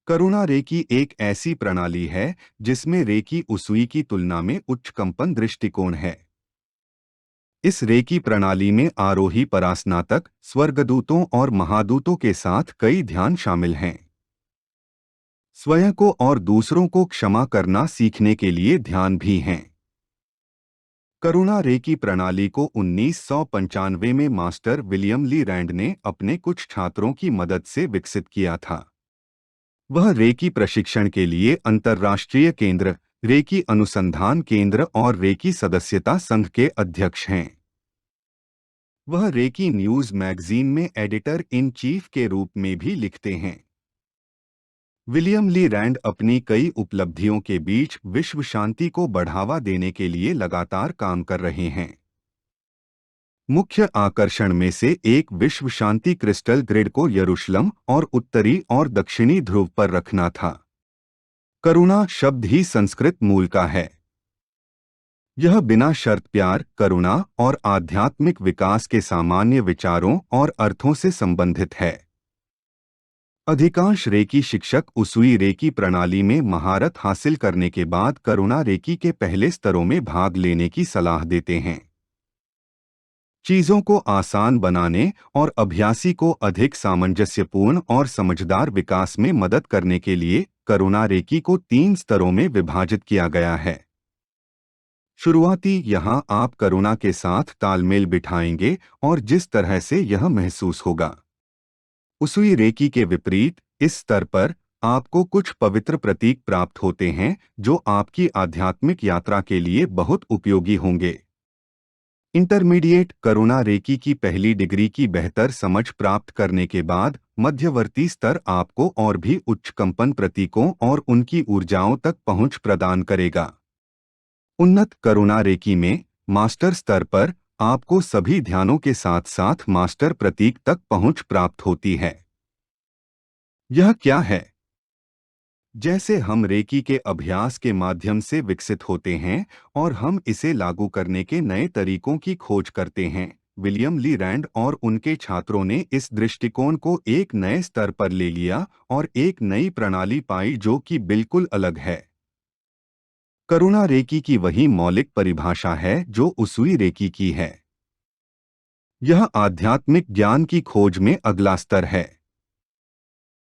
करुणा recce एक ऐसी प्रणाली है जिसमें रेकी उसुई की तुलना में उच्च कंपन दृष्टिकोण है। इस रेकी प्रणाली में आरोही परास्नातक, स्वर्गदूतों और महादूतों के साथ कई ध्यान शामिल हैं। स्वयं को और दूसरों को क्षमा करना सीखने के लिए ध्यान भी हैं। करुणा रेकी प्रणाली को 1995 में मास्टर विलियम ली रैंड ने अपने कुछ छात्रों की मदद से विकसित किया था। वह रेकी प्रशिक्षण के लिए अंतर्राष्ट्रीय केंद्र, रेकी अनुसंधान केंद्र और रेकी सदस्यता संघ के अध्यक्ष हैं। वह रेकी न्यूज मैगजीन में एडिटर इन चीफ के रूप में भी लिखते हैं। विलियम ली रैंड अपनी कई उपलब्धियों के बीच विश्व शांति को बढ़ावा देने के लिए लगातार काम कर रहे हैं। मुख्य आकर्षण में से एक विश्व शांति क्रिस्टल ग्रिड को यरूशलेम और उत्तरी और दक्षिणी ध्रुव पर रखना था। करुणा शब्द ही संस्कृत मूल का है। यह बिना शर्त प्यार, करुणा और आध्यात्मिक विकास के सामान्य विचारों और अर्थों से संबंधित है। अधिकांश रेकी शिक्षक उसुई रेकी प्रणाली में महारत हासिल करने के बाद करुणा रेकी के पहले स्तरों में भाग लेने की सलाह देते हैं। चीजों को आसान बनाने और अभ्यासी को अधिक सामंजस्यपूर्ण और समझदार विकास में मदद करने के लिए करुणा रेकी को 3 स्तरों में विभाजित किया गया है। शुरुआती यहाँ आप करुणा के साथ तालमेल बिठाएंगे और जिस तरह से यह महसूस होगा। उसुई रेकी के विपरीत, इस स्तर पर आपको कुछ पवित्र प्रतीक प्राप्त होते हैं जो आपकी आध्यात्मिक यात्रा के लिए बहुत उपयोगी होंगे। इंटरमीडिएट करुणा रेकी की पहली डिग्री की बेहतर समझ प्राप्त करने के बाद मध्यवर्ती स्तर आपको और भी उच्च कंपन प्रतीकों और उनकी ऊर्जाओं तक पहुंच प्रदान करेगा। उन्नत करुणा रेकी में मास्टर स्तर पर आपको सभी ध्यानों के साथ साथ मास्टर प्रतीक तक पहुंच प्राप्त होती है। यह क्या है? जैसे हम रेकी के अभ्यास के माध्यम से विकसित होते हैं और हम इसे लागू करने के नए तरीकों की खोज करते हैं, विलियम ली रैंड और उनके छात्रों ने इस दृष्टिकोण को एक नए स्तर पर ले लिया और एक नई प्रणाली पाई जो कि बिल्कुल अलग है। करुणा रेकी की वही मौलिक परिभाषा है जो उसुई रेकी की है। यह आध्यात्मिक ज्ञान की खोज में अगला स्तर है।